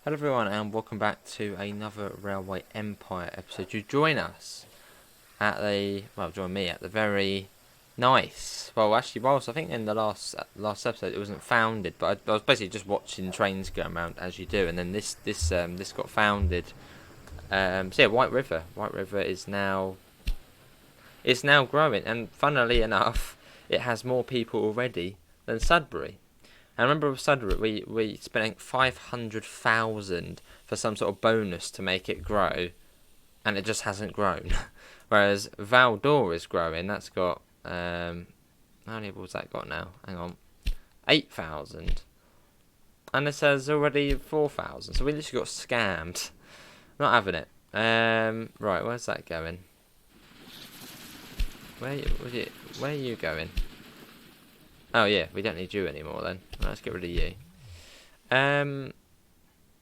Hello everyone and welcome back to another Railway Empire episode. You join us at join me at the very nice, actually whilst I think in the last episode it wasn't founded, but I was basically just watching trains go around as you do, and then this got founded. So yeah, White River is now growing, and funnily enough it has more people already than Sudbury. I remember with Sudbury, we spent 500,000 for some sort of bonus to make it grow, and it just hasn't grown. Whereas Valdor is growing. That's got how many balls that got now? Hang on, 8,000, and it says already 4,000. So we literally got scammed. Not having it. Right, where's that going? Where are you going? Oh yeah, we don't need you anymore then. Let's get rid of you.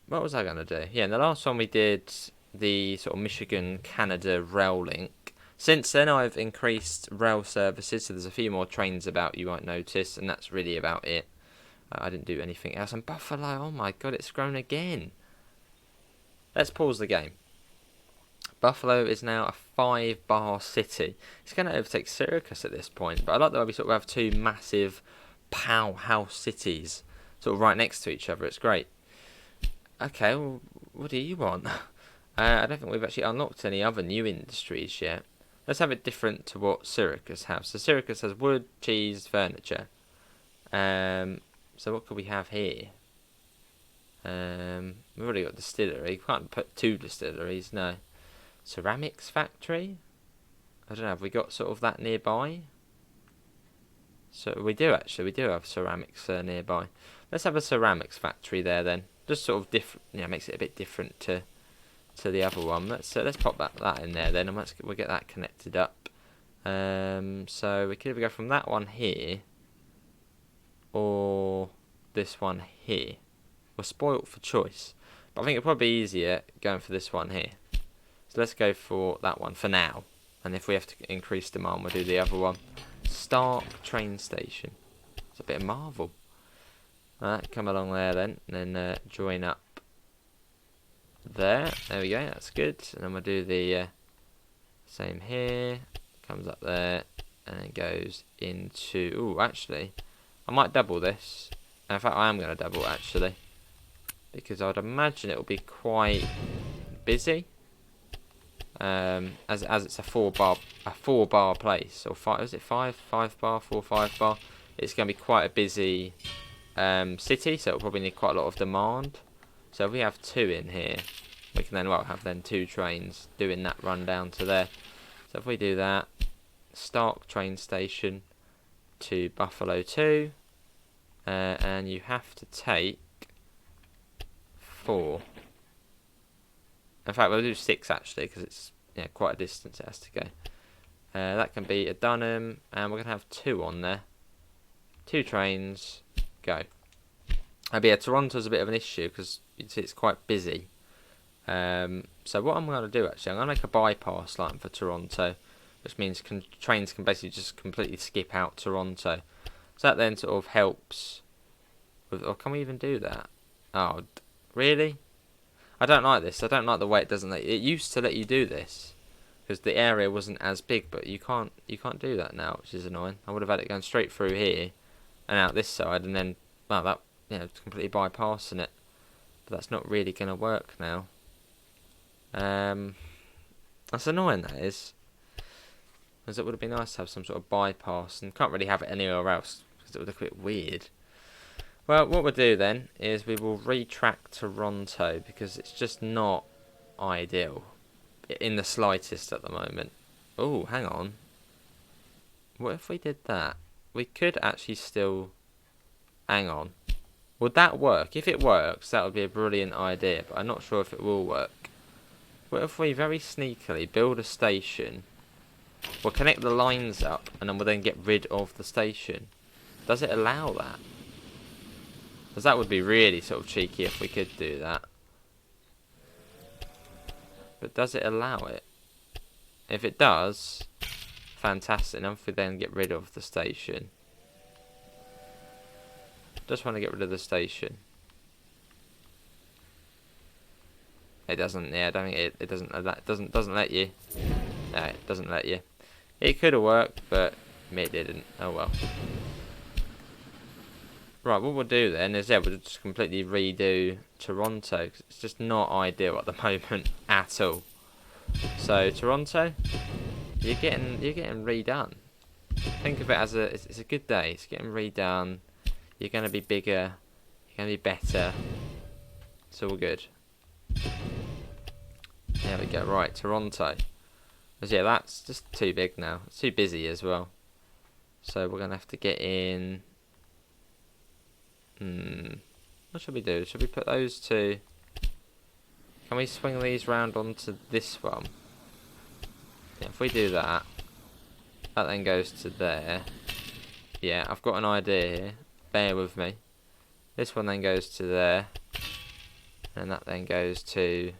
What was I going to do? Yeah, in the last one we did the sort of Michigan-Canada rail link. Since then I've increased rail services, so there's a few more trains about, you might notice, and that's really about it. I didn't do anything else. And Buffalo, oh my god, it's grown again. Let's pause the game. Buffalo is now a 5-bar city. It's going to overtake Syracuse at this point, but I like that we sort of have two massive powerhouse cities sort of right next to each other. It's great. Okay, well, what do you want? I don't think we've actually unlocked any other new industries yet. Let's have it different to what Syracuse has. So Syracuse has wood, cheese, furniture. So what could we have here? We've already got distillery. You can't put two distilleries, no. Ceramics factory? I don't know, have we got sort of that nearby? So we do actually, we do have ceramics nearby. Let's have a ceramics factory there then. Just sort of different, makes it a bit different to the other one. Let's pop that in there then, and we'll get that connected up. So we could either go from that one here, or this one here. We're spoilt for choice, but I think it'll probably be easier going for this one here. So let's go for that one for now, and if we have to increase demand, we'll do the other one. Stark train station. It's a bit of Marvel. Alright, come along there then, and then join up there. There we go, that's good. And then we'll do the same here. Comes up there, and then goes into... Ooh, actually, I might double this. In fact, I am going to double actually, because I'd imagine it will be quite busy. As it's a 4-bar place, or five? Is it 5-bar, 5-bar? It's going to be quite a busy city, so it'll probably need quite a lot of demand. So if we have 2 in here, we can then have 2 trains doing that run down to there. So if we do that, Stark train station to Buffalo 2, and you have to take 4. In fact, we'll do 6 actually, because it's quite a distance it has to go. That can be a Dunham, and we're going to have 2 on there. 2 trains, go. Toronto's a bit of an issue, because it's quite busy. So what I'm going to do actually, I'm going to make a bypass line for Toronto, which means trains can basically just completely skip out Toronto. So that then sort of helps with, or can we even do that? Oh, really? I don't like this. I don't like the way it doesn't let you. It used to let you do this because the area wasn't as big, but you can't do that now, which is annoying. I would have had it going straight through here and out this side, and then it's completely bypassing it. But that's not really going to work now. That's annoying, that is, because it would have been nice to have some sort of bypass, and can't really have it anywhere else because it would look a bit weird. Well, what we'll do then is we will retrack Toronto, because it's just not ideal in the slightest at the moment. Oh, hang on. What if we did that? We could actually still... Hang on. Would that work? If it works, that would be a brilliant idea, but I'm not sure if it will work. What if we very sneakily build a station, we'll connect the lines up, and then we'll then get rid of the station? Does it allow that? Because that would be really sort of cheeky if we could do that. But does it allow it? If it does, fantastic. And if we then get rid of the station. Just want to get rid of the station. It doesn't. Yeah, I don't think it doesn't. That doesn't let you. No, it doesn't let you. It could have worked, but it didn't. Oh well. Right, what we'll do then is, yeah, we'll just completely redo Toronto, 'cause it's just not ideal at the moment at all. So Toronto, you're getting redone. Think of it as it's a good day. It's getting redone. You're going to be bigger. You're going to be better. It's all good. There we go. Right, Toronto. Because yeah, that's just too big now. It's too busy as well. So we're going to have to get in. What should we do? Should we put those two? Can we swing these round onto this one? Yeah, if we do that, that then goes to there. Yeah, I've got an idea here. Bear with me. This one then goes to there. And that then goes to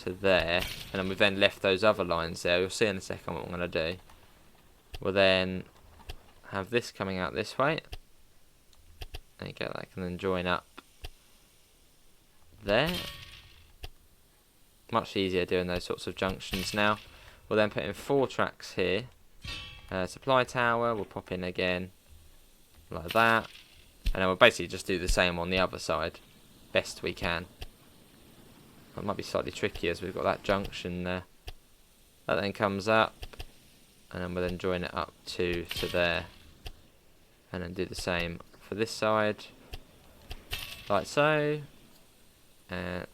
there. And then we've then left those other lines there. You'll see in a second what I'm going to do. We'll then have this coming out this way. There you go, that can then join up there. Much easier doing those sorts of junctions now. We'll then put in 4 tracks here. Supply tower, we'll pop in again, like that. And then we'll basically just do the same on the other side, best we can. That might be slightly tricky as we've got that junction there. That then comes up, and then we'll then join it up to there. And then do the same for this side, like so.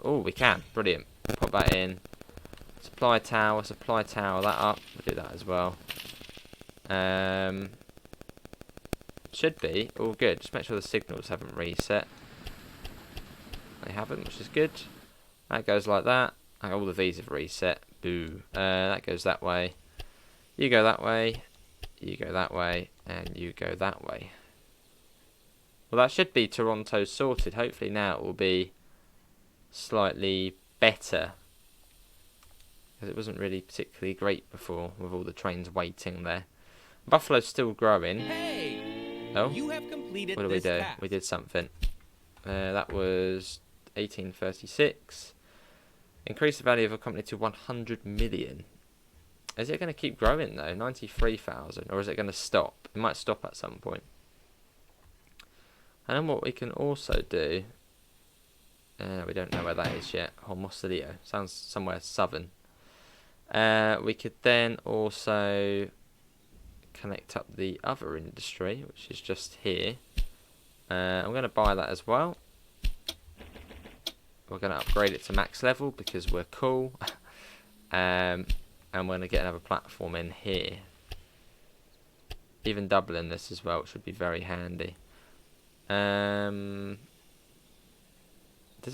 Oh, we can, brilliant. Pop that in. Supply tower, that up. We'll do that as well. Should be all good. Just make sure the signals haven't reset. They haven't, which is good. That goes like that. All of these have reset. Boo. That goes that way. You go that way. You go that way. And you go that way. Well, that should be Toronto sorted. Hopefully now it will be slightly better. Because it wasn't really particularly great before with all the trains waiting there. Buffalo's still growing. Hey, oh, you have completed what did we do? task. We did something. That was 1836. Increase the value of a company to 100 million. Is it going to keep growing though? 93,000, or is it going to stop? It might stop at some point. And then what we can also do, we don't know where that is yet. Hermosillo sounds somewhere southern. We could then also connect up the other industry, which is just here. I'm going to buy that as well. We're going to upgrade it to max level because we're cool. And we're going to get another platform in here. Even doubling this as well, which would be very handy. Does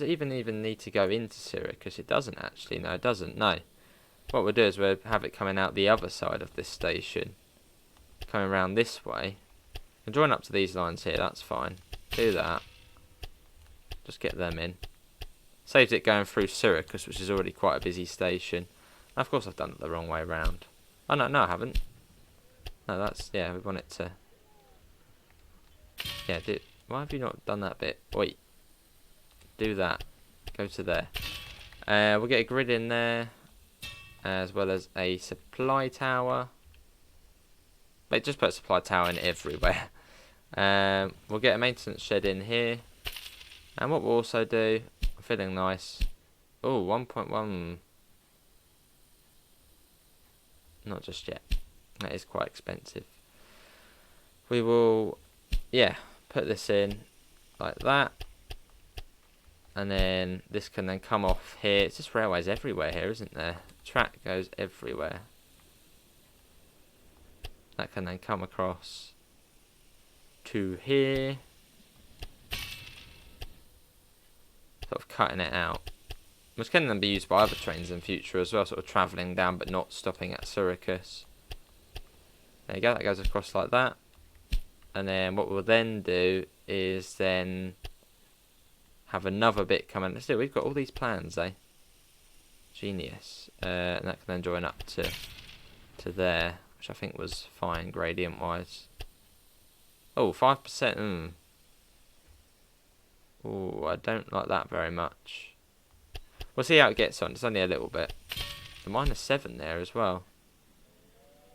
it even need to go into Syracuse? It doesn't actually. No, it doesn't. No. What we'll do is we'll have it coming out the other side of this station. Coming around this way. And join up to these lines here, that's fine. Do that. Just get them in. Saves it going through Syracuse, which is already quite a busy station. And of course I've done it the wrong way round. Oh no, I haven't. No, that's, yeah, we want it to... Yeah, why have you not done that bit? Wait. Do that. Go to there. We'll get a grid in there. As well as a supply tower. Wait, just put a supply tower in everywhere. We'll get a maintenance shed in here. And what we'll also do, I'm feeling nice. Oh, 1.1. Not just yet. That is quite expensive. We will, yeah, put this in like that. And then this can then come off here. It's just railways everywhere here, isn't there? Track goes everywhere. That can then come across to here. Sort of cutting it out. Which can then be used by other trains in future as well, sort of travelling down but not stopping at Syracuse. There you go, that goes across like that. And then what we'll then do is then have another bit coming. Let's do. We've got all these plans, eh? Genius. And that can then join up to there, which I think was fine gradient wise. Oh, 5%. Oh, I don't like that very much. We'll see how it gets on. It's only a little bit. The -7 there as well.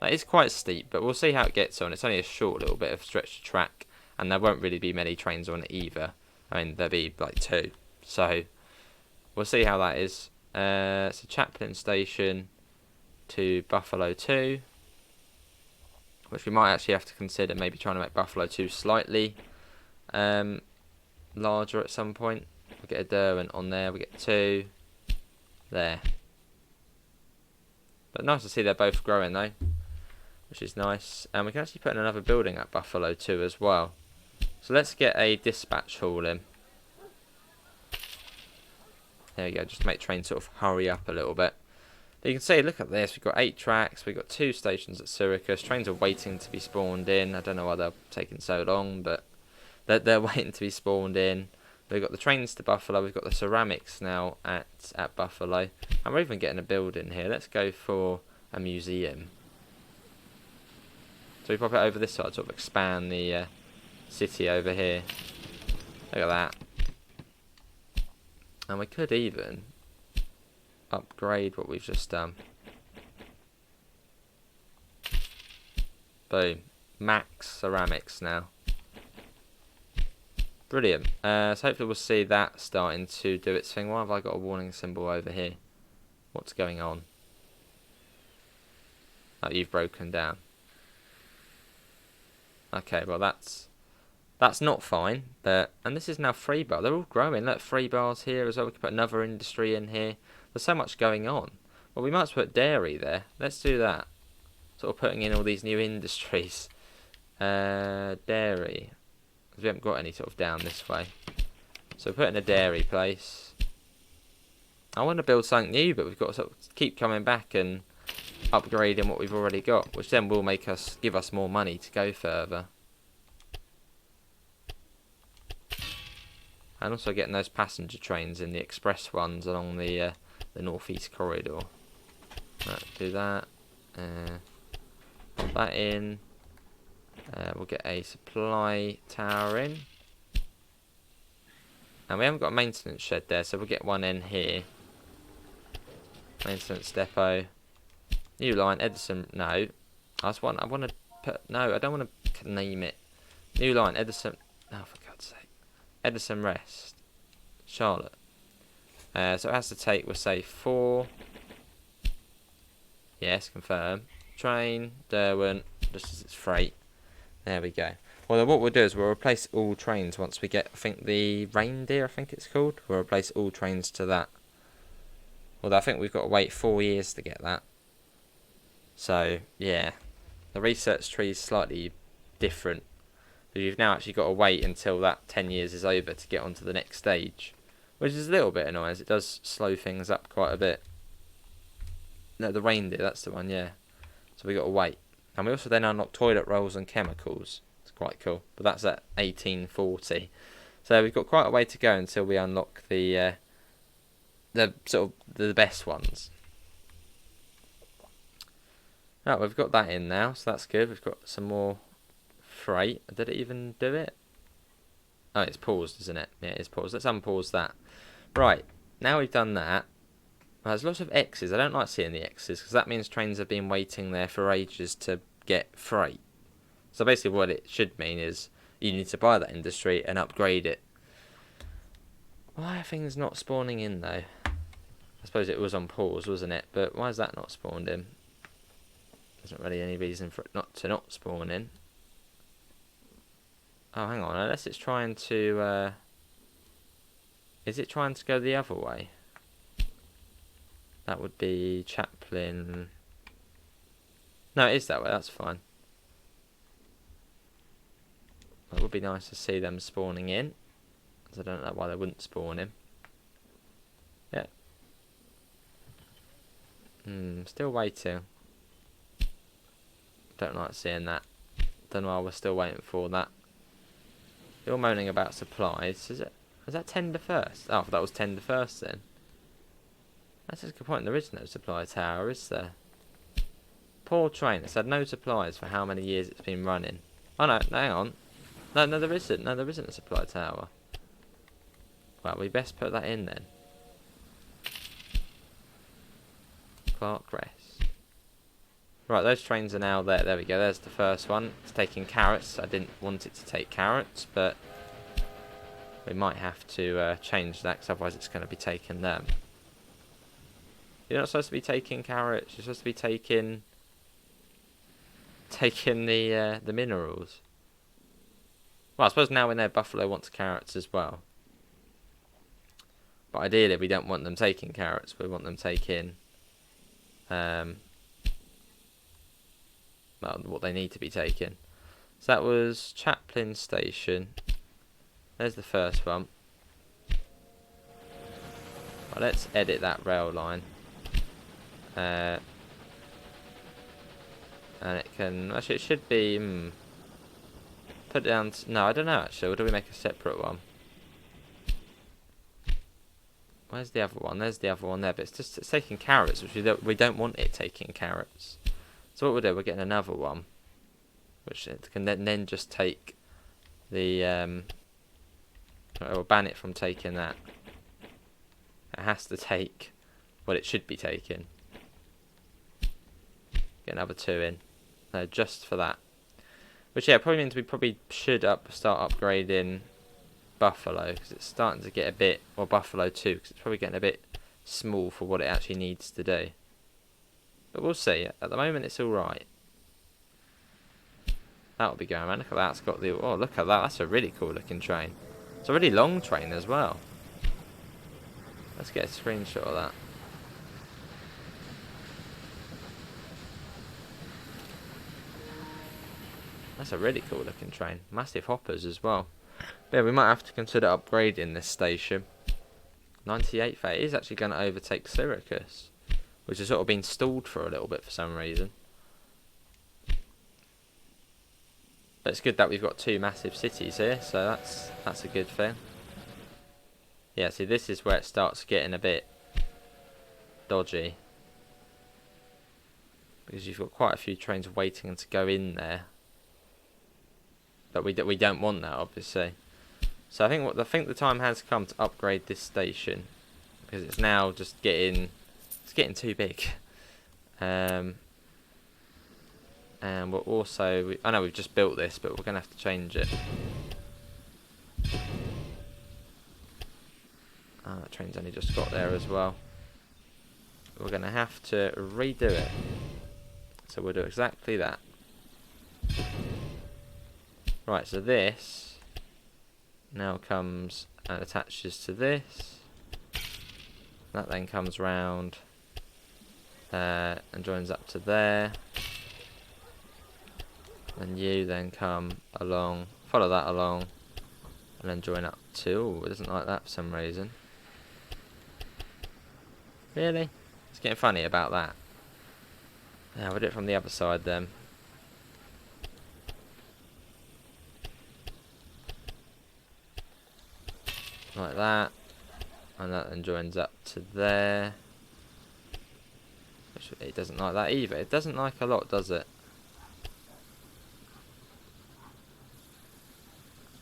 That is quite steep, but we'll see how it gets on. It's only a short little bit of stretched track, and there won't really be many trains on it either. I mean, there'll be like 2. So, we'll see how that is. So, Chaplin Station to Buffalo 2. Which we might actually have to consider maybe trying to make Buffalo 2 slightly larger at some point. We'll get a Derwent on there. We get 2. There. But nice to see they're both growing though, which is nice. And we can actually put in another building at Buffalo 2 as well. So let's get a dispatch hall in. There we go, just to make trains sort of hurry up a little bit. But you can see, look at this, we've got 8 tracks, we've got 2 stations at Syracuse. Trains are waiting to be spawned in. I don't know why they're taking so long, but they're waiting to be spawned in. We've got the trains to Buffalo, we've got the ceramics now at Buffalo. And we're even getting a building here. Let's go for a museum. So we pop it over this side, sort of expand the city over here. Look at that. And we could even upgrade what we've just done. Boom. Max ceramics now. Brilliant. So hopefully we'll see that starting to do its thing. Why have I got a warning symbol over here? What's going on? Oh, you've broken down. Okay, well that's not fine. And this is now free bar. They're all growing. Look, free bars here as well. We can put another industry in here. There's so much going on. Well, we might as well put dairy there. Let's do that. Sort of putting in all these new industries. Dairy. We haven't got any sort of down this way. So we're putting a dairy place. I want to build something new, but we've got to sort of keep coming back and upgrading what we've already got, which then will give us more money to go further. And also getting those passenger trains in, the express ones along the northeast corridor. Right, do that. Put that in. We'll get a supply tower in. And we haven't got a maintenance shed there, so we'll get one in here. Maintenance depot. New line, Edison. No. I want to put. No, I don't want to name it. New line, Edison. Oh, for God's sake. Edison Rest. Charlotte. So it has to take, we'll say 4. Yes, confirm. Train, Derwent, just as it's freight. There we go. Well, what we'll do is we'll replace all trains once we get, I think, the reindeer, I think it's called. We'll replace all trains to that. Although I think we've got to wait 4 years to get that. So, yeah. The research tree is slightly different. So you've now actually got to wait until that 10 years is over to get onto the next stage. Which is a little bit annoying, as it does slow things up quite a bit. No, the reindeer, that's the one, yeah. So we got to wait. And we also then unlock toilet rolls and chemicals. It's quite cool. But that's at 1840. So we've got quite a way to go until we unlock the sort of the best ones. Right, we've got that in now, so that's good. We've got some more freight. Did it even do it? Oh, it's paused, isn't it? Yeah, it's paused. Let's unpause that. Right, now we've done that. Well, there's lots of X's. I don't like seeing the X's because that means trains have been waiting there for ages to get freight. So basically what it should mean is you need to buy that industry and upgrade it. Why are things not spawning in though? I suppose it was on pause, wasn't it? But why is that not spawned in? There's not really any reason for it not spawn in. Oh, hang on. Unless it's trying to... is it trying to go the other way? That would be Chaplin. No, it is that way. That's fine. It would be nice to see them spawning in. Because I don't know why they wouldn't spawn in. Yeah. Still waiting. Don't like seeing that. Don't know why we're still waiting for that. You're moaning about supplies. Is that tender first? Oh, that was tender first then. That's a good point. There is no supply tower, is there? Poor train. It's had no supplies for how many years it's been running. Oh no, hang on. No, there isn't. No, there isn't a supply tower. Well, we best put that in then. Clark Rest. Right, those trains are now there. There we go. There's the first one. It's taking carrots. I didn't want it to take carrots, but we might have to change that, because otherwise it's going to be taking them. You're not supposed to be taking carrots. You're supposed to be taking the minerals. Well, I suppose now we know Buffalo wants carrots as well. But ideally, we don't want them taking carrots. We want them taking well, what they need to be taking. So that was Chaplin Station. There's the first one. Well, let's edit that rail line. And it can... Actually, it should be... put it down to... No, I don't know, actually. Or do we make a separate one? Where's the other one? There's the other one there. But it's taking carrots, which we don't want it taking carrots. So what we'll do, we're getting another one. Which it can then just take the... we'll ban it from taking that. It has to take what it should be taking. Get another 2 in. No, just for that. Which, yeah, probably means we probably should start upgrading Buffalo, because it's starting to get a bit... Or Buffalo too, because it's probably getting a bit small for what it actually needs to do. But we'll see. At the moment, it's alright. That'll be going, man. Look at that. It's got the... Oh, look at that. That's a really cool looking train. It's a really long train as well. Let's get a screenshot of that. That's a really cool looking train. Massive hoppers as well. But yeah, we might have to consider upgrading this station. 98 fare is actually going to overtake Syracuse, which has sort of been stalled for a little bit for some reason. But it's good that we've got 2 massive cities here, so that's a good thing. Yeah, see, this is where it starts getting a bit dodgy, because you've got quite a few trains waiting to go in there. But we don't want that, obviously. So I think the time has come to upgrade this station, because it's now just getting too big. And we're also... I know we've just built this, but we're going to have to change it. Oh, that train's only just got there as well. We're going to have to redo it. So we'll do exactly that. Right, so this now comes and attaches to this. That then comes round and joins up to there. And you then come along, follow that along, and then join up to... Oh, it doesn't like that for some reason. Really? It's getting funny about that. Yeah, we'll do it from the other side then. Like that. And that then joins up to there. Which it doesn't like that either. It doesn't like a lot, does it?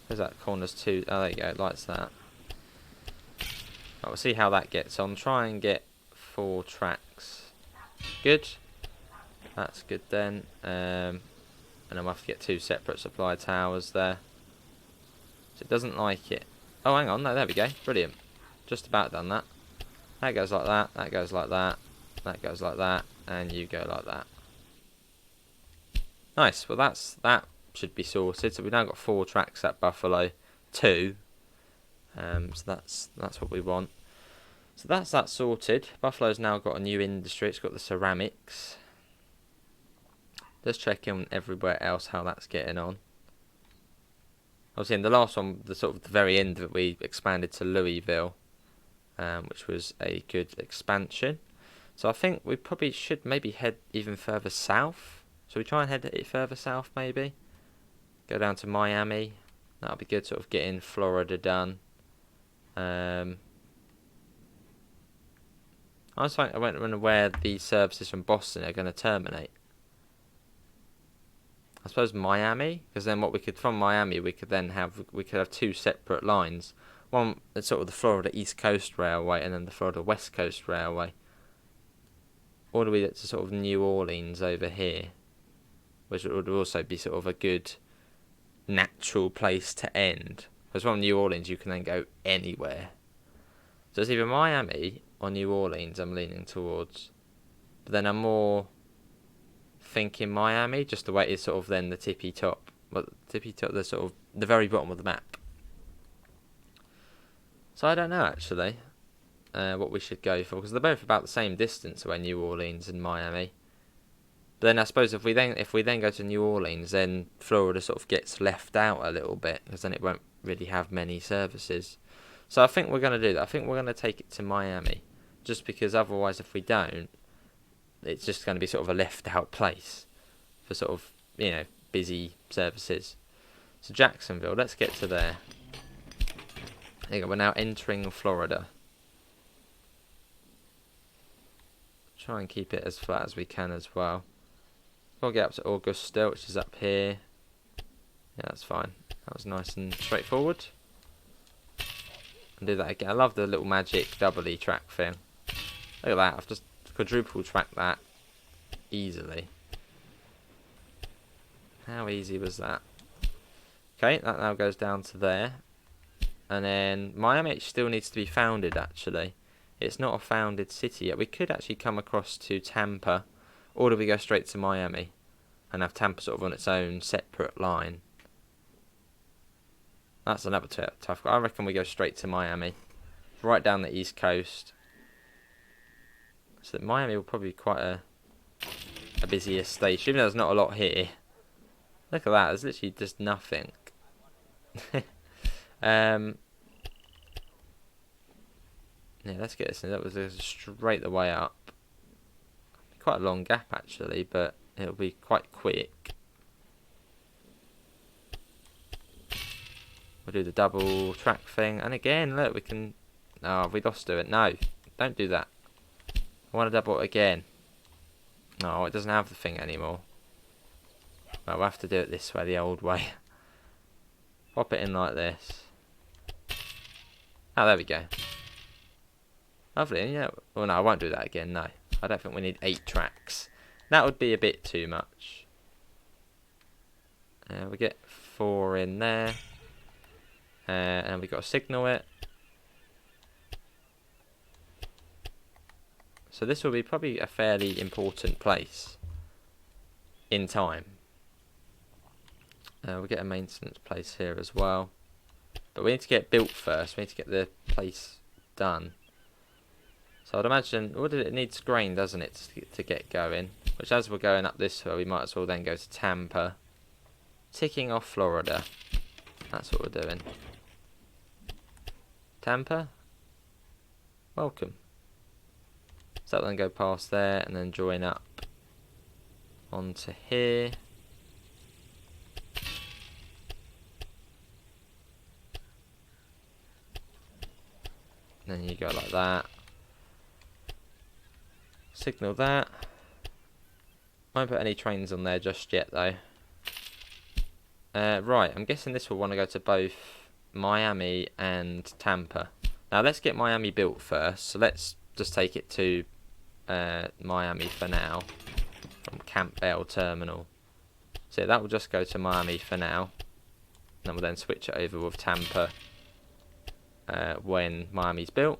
There's that corners too. Oh, there you go. It likes that. Right, we'll see how that gets on. Try and get 4 tracks. Good. That's good then. And then we'll have to get 2 separate supply towers there. So it doesn't like it. Oh, hang on. No, there we go. Brilliant. Just about done that. That goes like that. That goes like that. That goes like that. And you go like that. Nice. Well, that should be sorted. So we've now got 4 tracks at Buffalo. 2. So that's what we want. So that's that sorted. Buffalo's now got a new industry. It's got the ceramics. Let's check in everywhere else how that's getting on. Obviously, in the last one, the very end of it, we expanded to Louisville, which was a good expansion. So I think we probably should maybe head even further south. So we try and head it further south, maybe. Go down to Miami. That'll be good. Sort of getting Florida done. I was thinking, I wonder where the services from Boston are going to terminate. I suppose Miami, because then from Miami we could have 2 separate lines. One that's sort of the Florida East Coast Railway, and then the Florida West Coast Railway. Or do we get to sort of New Orleans over here, which would also be sort of a good natural place to end. Because from New Orleans you can then go anywhere. So it's either Miami or New Orleans I'm leaning towards. But then I'm more thinking Miami, just the way it's sort of then the tippy top. Well, tippy top, the sort of the very bottom of the map. So I don't know actually what we should go for, because they're both about the same distance away, New Orleans and Miami. But then I suppose if we then go to New Orleans, then Florida sort of gets left out a little bit, because then it won't really have many services. So I think we're going to do that. I think we're going to take it to Miami, just because otherwise if we don't, it's just going to be sort of a left out place for sort of, busy services. So Jacksonville, let's get to there. There you go, we're now entering Florida. Try and keep it as flat as we can as well. We'll get up to Augusta, which is up here. Yeah, that's fine. That was nice and straightforward. And do that again. I love the little magic doubly track thing. Look at that. I've just quadruple tracked that easily. How easy was that? Okay, that now goes down to there. And then Miami still needs to be founded, actually. It's not a founded city yet. We could actually come across to Tampa. Or do we go straight to Miami and have Tampa sort of on its own separate line? That's another tough. I reckon we go straight to Miami, right down the east coast. So Miami will probably be quite a busier station, even though there's not a lot here. Look at that. There's literally just nothing. Yeah, let's get this in. That was straight the way up. Quite a long gap actually, but it'll be quite quick. We'll do the double track thing, and again, look, we can. Oh, we lost to it. No, don't do that. I want to double it again. No, it doesn't have the thing anymore. Well, we'll have to do it this way, the old way. Pop it in like this. Oh, there we go. Lovely, yeah. Well, no, I won't do that again, no. I don't think we need 8 tracks. That would be a bit too much. We get 4 in there. And we've got to signal it. So this will be probably a fairly important place in time. We'll get a maintenance place here as well. But we need to get built first. We need to get the place done. So I'd imagine, it needs grain, doesn't it, to get going. Which, as we're going up this way, we might as well then go to Tampa. Ticking off Florida. That's what we're doing. Tampa? Welcome. So that'll then go past there and then join up onto here. Then you go like that. Signal that. Won't put any trains on there just yet though. Right, I'm guessing this will want to go to both Miami and Tampa. Now let's get Miami built first. So let's just take it to Miami for now. From Campbell Terminal. So that will just go to Miami for now. And we'll then switch it over with Tampa when Miami's built.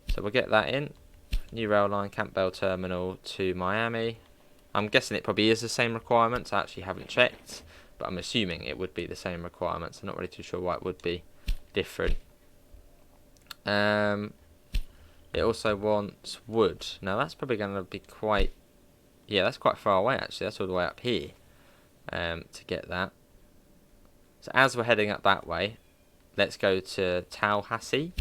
So we'll get that in. New rail line, Campbell Terminal to Miami. I'm guessing it probably is the same requirements. I actually haven't checked, but I'm assuming it would be the same requirements. I'm not really too sure why it would be different. It also wants wood. Now that's probably going to be quite... Yeah, that's quite far away actually. That's all the way up here to get that. So as we're heading up that way, let's go to Tallahassee.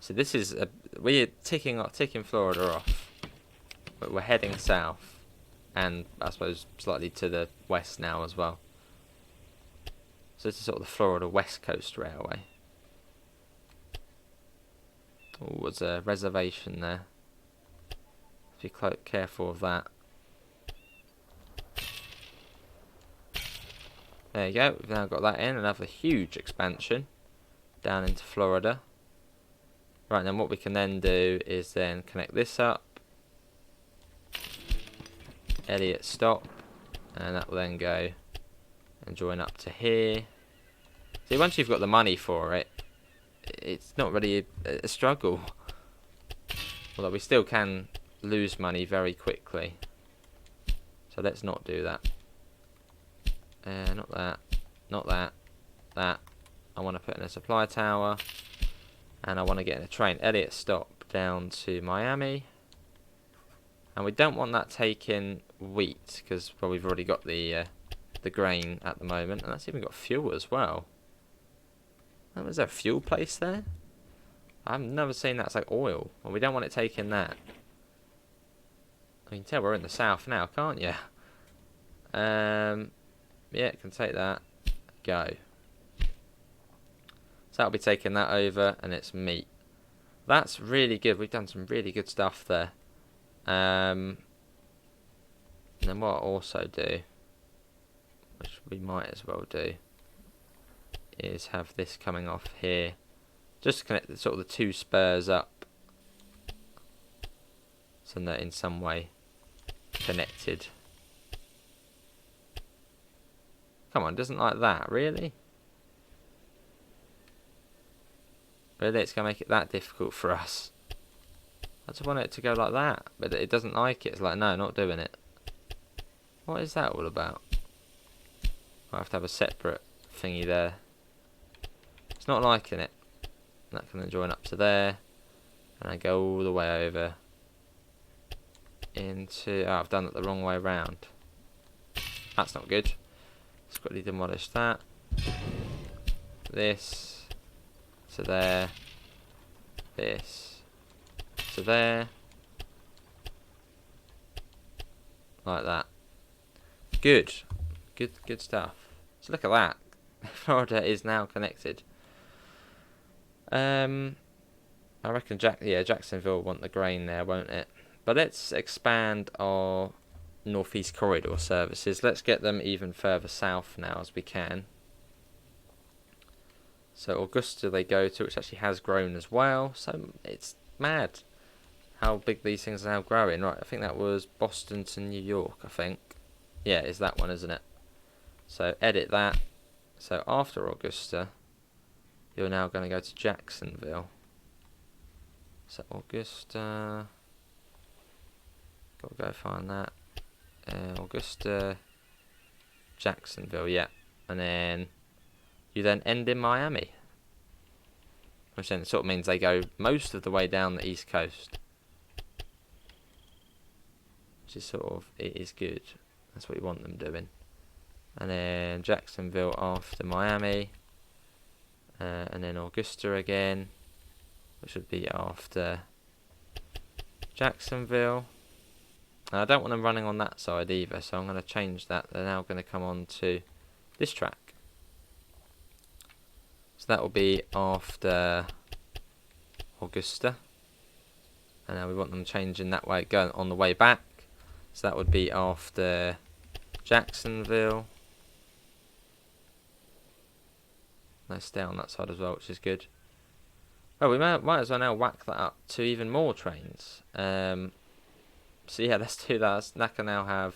So this is we're ticking Florida off, but we're heading south, and I suppose slightly to the west now as well. So this is sort of the Florida West Coast Railway. Oh, there's a reservation there. Be careful of that. There you go. We've now got that in. Another huge expansion down into Florida. Right, then what we can then do is then connect this up. Elliott stop. And that will then go and join up to here. See, once you've got the money for it, it's not really a struggle. Although we still can lose money very quickly. So let's not do that. Not that. Not that. That. I want to put in a supply tower. And I want to get in a train. Elliott stop down to Miami. And we don't want that taking wheat, because well, we've already got the grain at the moment. And that's even got fuel as well. Oh, is there a fuel place there? I've never seen that. It's like oil. Well, we don't want it taking that. You can tell we're in the south now, can't you? Yeah, it can take that. Go. So that'll be taking that over, and it's meat. That's really good. We've done some really good stuff there. And then what I'll also do, which we might as well do, is have this coming off here. Just to connect sort of the two spurs up. So they're in some way connected. Come on, it doesn't like that, really? Really, it's going to make it that difficult for us. I just want it to go like that, but it doesn't like it. It's like, no, not doing it. What is that all about? I have to have a separate thingy there. It's not liking it. That can then join up to there. And I go all the way over into... Oh, I've done it the wrong way around. That's not good. Let's quickly demolish that. This to there. This to there. Like that. Good. Good stuff. So look at that. Florida is now connected. I reckon Jacksonville will want the grain there, won't it? But let's expand our northeast corridor services. Let's get them even further south now as we can. So Augusta they go to, which actually has grown as well. So it's mad how big these things are now growing. Right, I think that was Boston to New York, I think. Yeah, it's that one, isn't it? So edit that. So after Augusta, you're now going to go to Jacksonville. So Augusta, gotta go find that. Augusta, Jacksonville, yeah. And then you then end in Miami. Which then sort of means they go most of the way down the east coast. Which is sort of, it is good. That's what you want them doing. And then Jacksonville after Miami. And then Augusta again, which would be after Jacksonville. And I don't want them running on that side either, so I'm going to change that. They're now going to come on to this track. So that will be after Augusta. And now we want them changing that way, going on the way back. So that would be after Jacksonville. They stay on that side as well, which is good. Well, we might as well now whack that up to even more trains. So yeah, let's do that. That can now have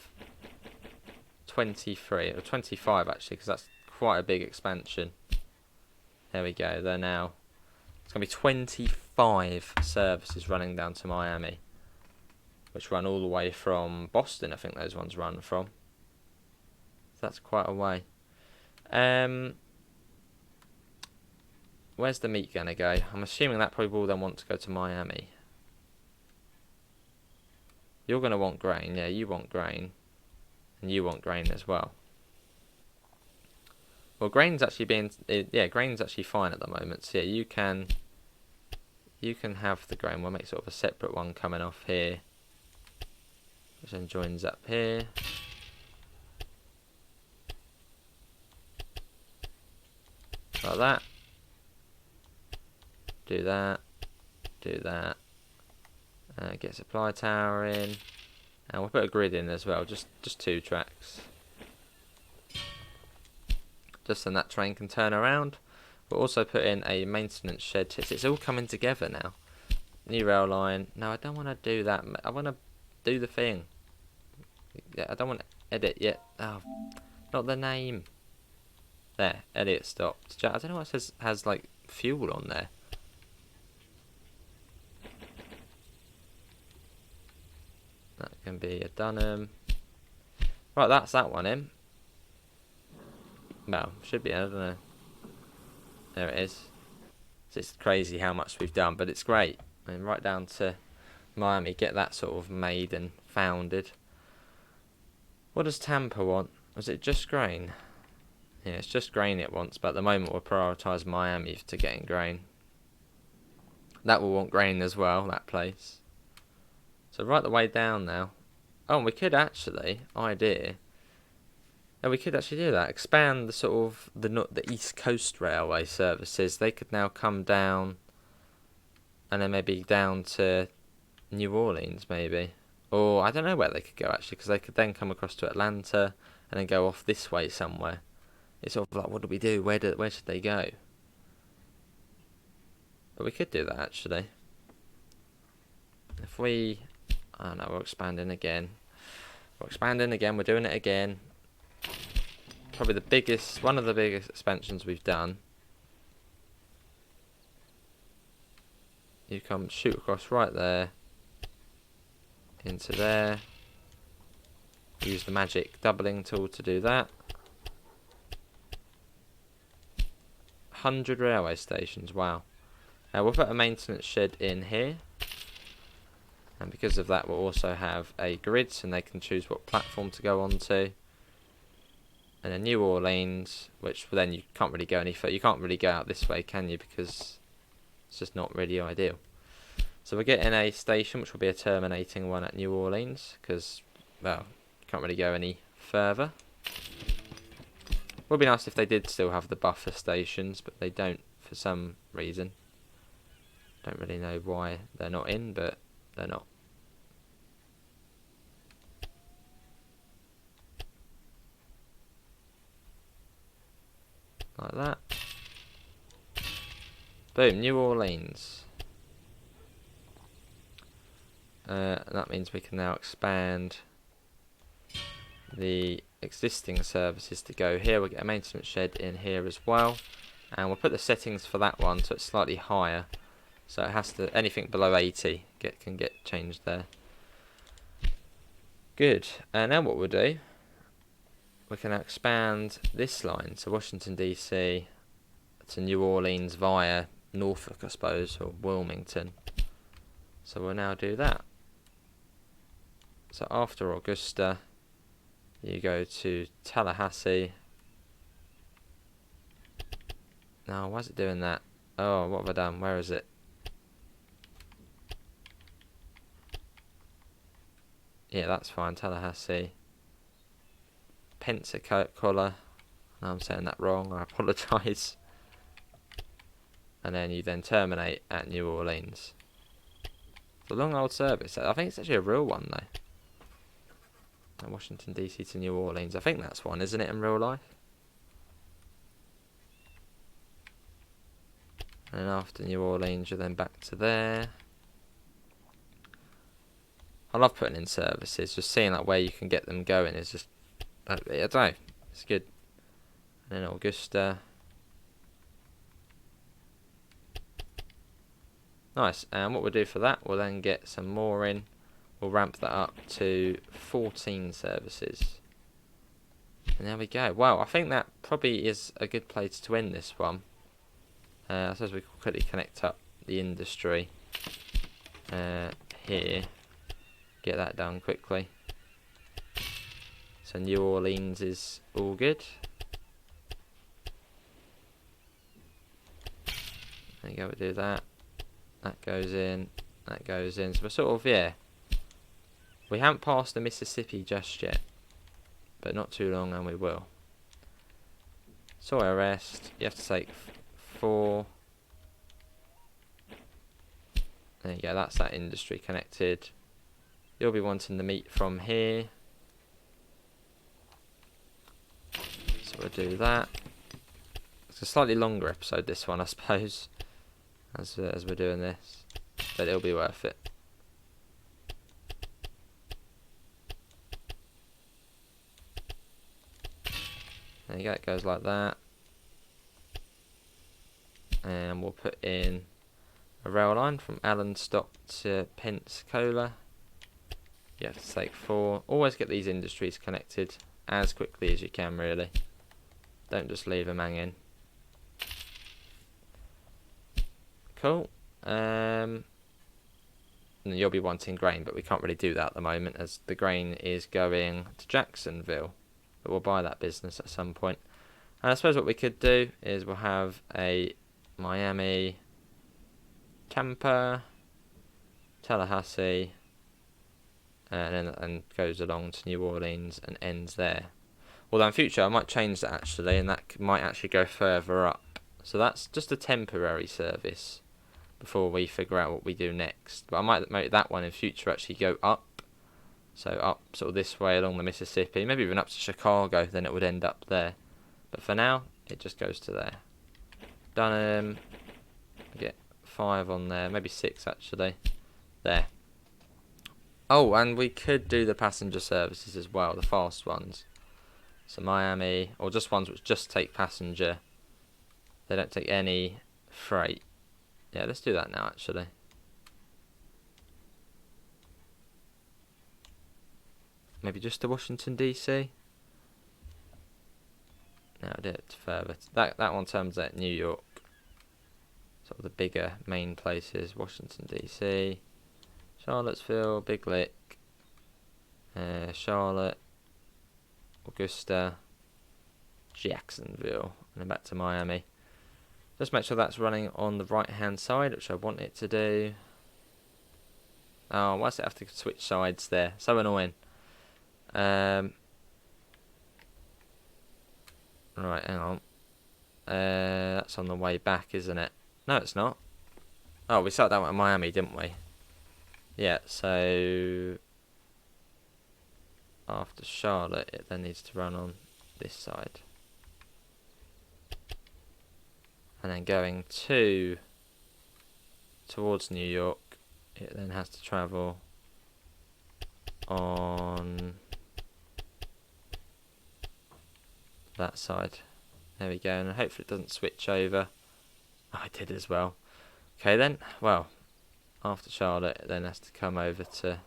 23, or 25 actually, because that's quite a big expansion. There we go, they're now... It's going to be 25 services running down to Miami. Which run all the way from Boston, I think those ones run from. So that's quite a way. Where's the meat going to go? I'm assuming that probably will then want to go to Miami. You're going to want grain. Yeah, you want grain. And you want grain as well. Well, grain's actually grain's actually fine at the moment. So yeah, you can have the grain. We'll make sort of a separate one coming off here. Which then joins up here. Like that. Do that. Do that. Get supply tower in. And we'll put a grid in as well. Just 2 tracks. Just so that train can turn around. We'll also put in a maintenance shed. It's all coming together now. New rail line. No, I don't want to do that. I want to do the thing. Yeah, I don't want to edit yet. Oh, not the name. There, edit stopped. I don't know what it says. Has like fuel on there. That can be a Dunham. Right, that's that one in. Well, should be. I don't know. There it is. It's crazy how much we've done, but it's great. I mean, right down to Miami, get that sort of made and founded. What does Tampa want? Was it just grain? Yeah, it's just grain it wants, but at the moment we'll prioritise Miami to getting grain. That will want grain as well, that place. So right the way down now. Oh, and we could actually, idea. And we could actually do that. Expand the sort of the East Coast Railway services. They could now come down, and then maybe down to New Orleans, maybe. Or I don't know where they could go actually, because they could then come across to Atlanta and then go off this way somewhere. It's sort of like, what do we do? Where should they go? But we could do that actually. If we, oh no, we're expanding again. We're doing it again. Probably the biggest, one of the biggest expansions we've done. You come shoot across right there. Into there. Use the magic doubling tool to do that. 100 railway stations, wow. We'll put a maintenance shed in here. And because of that, we'll also have a grid, so they can choose what platform to go on to. And then New Orleans, which then you can't really go any further. You can't really go out this way, can you? Because it's just not really ideal. So we're getting a station, which will be a terminating one at New Orleans, because, well, you can't really go any further. Would be nice if they did still have the buffer stations, but they don't for some reason. Don't really know why they're not in, but they're not. Like that. Boom, New Orleans. That means we can now expand the existing services to go here. We'll get a maintenance shed in here as well. And we'll put the settings for that one so it's slightly higher. So it has to, anything below 80 can get changed there. Good. And now what we'll do, we can expand this line to Washington DC to New Orleans via Norfolk, I suppose, or Wilmington. So we'll now do that. So after Augusta, you go to Tallahassee. No, why is it doing that? Oh, what have I done? Where is it? Yeah, that's fine. Tallahassee. Pensacola. No, I'm saying that wrong. I apologise. And then you then terminate at New Orleans. It's a long old service. I think it's actually a real one though. Washington DC to New Orleans. I think that's one, isn't it, in real life? And after New Orleans, you're then back to there. I love putting in services. Just seeing like where you can get them going is just, I don't know, it's good. And then Augusta. Nice. And what we'll do for that, we'll then get some more in. We'll ramp that up to 14 services. And there we go. Wow, I think that probably is a good place to end this one. I suppose we can quickly connect up the industry here. Get that done quickly. So New Orleans is all good. There you go, we'll do that. That goes in. That goes in. So we're sort of, yeah. We haven't passed the Mississippi just yet. But not too long and we will. Soil rest. You have to take 4. There you go, that's that industry connected. You'll be wanting the meat from here. So we'll do that. It's a slightly longer episode, this one, I suppose, as we're doing this. but it'll be worth it. There you go, it goes like that. And we'll put in a rail line from Allenstock to Pensacola. You have to take 4. Always get these industries connected as quickly as you can, really. Don't just leave them hanging. Cool. And you'll be wanting grain, but we can't really do that at the moment as the grain is going to Jacksonville. But we'll buy that business at some point. And I suppose what we could do is we'll have a Miami, Tampa, Tallahassee, and goes along to New Orleans and ends there. Although in future I might change that actually, and that might actually go further up. So that's just a temporary service before we figure out what we do next. But I might make that one in future actually go up. So up sort of this way along the Mississippi, maybe even up to Chicago, then it would end up there. But for now, it just goes to there. Done. Get 5 on there, maybe 6 actually. There. Oh, and we could do the passenger services as well, the fast ones. So Miami, or just ones which just take passenger. They don't take any freight. Yeah, let's do that now actually. Maybe just to Washington DC. No, I did it further. That one terms at New York. Sort of the bigger main places. Washington DC, Charlottesville, Big Lick, Charlotte, Augusta, Jacksonville, and then back to Miami. Just make sure that's running on the right hand side, which I want it to do. Oh, why does it have to switch sides there? So annoying. Right, hang on. That's on the way back, isn't it? No, it's not. Oh, we started that one at Miami, didn't we? Yeah, so after Charlotte, it then needs to run on this side. And then going towards New York, it then has to travel on that side. There we go, and hopefully it doesn't switch over. Oh, I did as well. Okay then, well, after Charlotte, it then has to come over to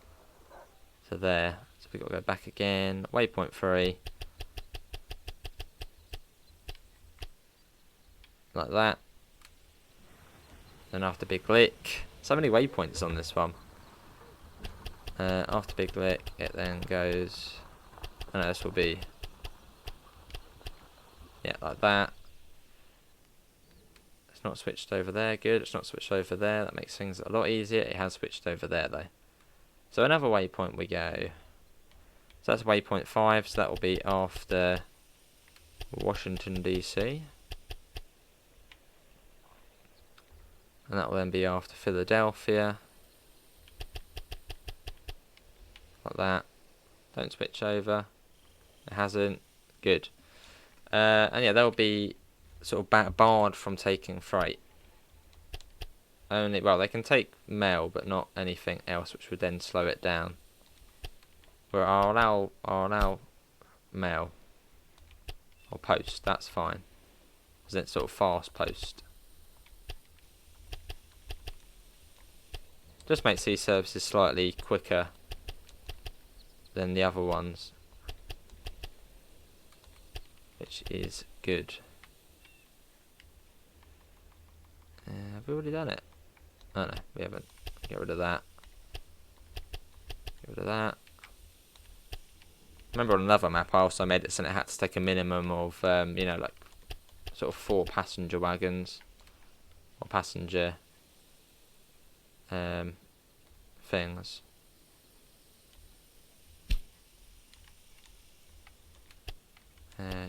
there. So we've got to go back again. Waypoint 3. Like that. Then after Big Lick. So many waypoints on this one. After Big Lick, it then goes... I know this will be... Yeah, like that. It's not switched over there. Good, it's not switched over there. That makes things a lot easier. It has switched over there, though. So another waypoint we go. So that's waypoint 5, so that will be after Washington, DC. And that will then be after Philadelphia. Like that. Don't switch over. It hasn't. Good. And yeah, they'll be sort of barred from taking freight. Only, well, they can take mail, but not anything else, which would then slow it down. Where I'll allow mail or post. That's fine, because it's sort of fast post. Just makes these services slightly quicker than the other ones, which is good. Have we already done it? Oh no, we haven't. Get rid of that. Get rid of that. Remember on another map I also made it so it had to take a minimum of, you know, like sort of 4 passenger wagons or passenger things.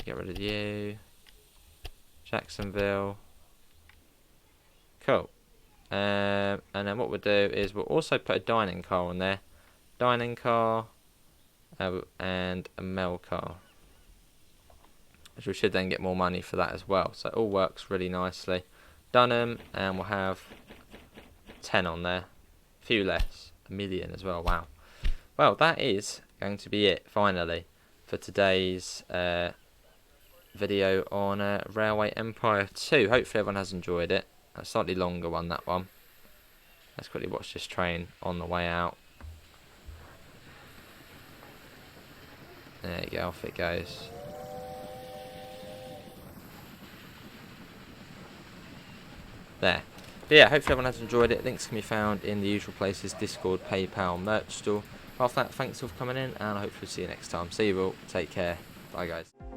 Get rid of you. Jacksonville. Cool. And then what we'll do is we'll also put a dining car on there. Dining car and a mail car. Which we should then get more money for that as well. So it all works really nicely. Done them, and we'll have 10 on there. A few less. 1 million as well. Wow. Well, that is going to be it, finally, for today's video on Railway Empire 2. Hopefully everyone has enjoyed it. A slightly longer one, that one. Let's quickly watch this train on the way out. There you go, off it goes. There. But yeah, hopefully everyone has enjoyed it. Links can be found in the usual places: Discord, PayPal, merch store. After that, thanks all for coming in, and I hope to see you next time. See you all. Take care. Bye, guys.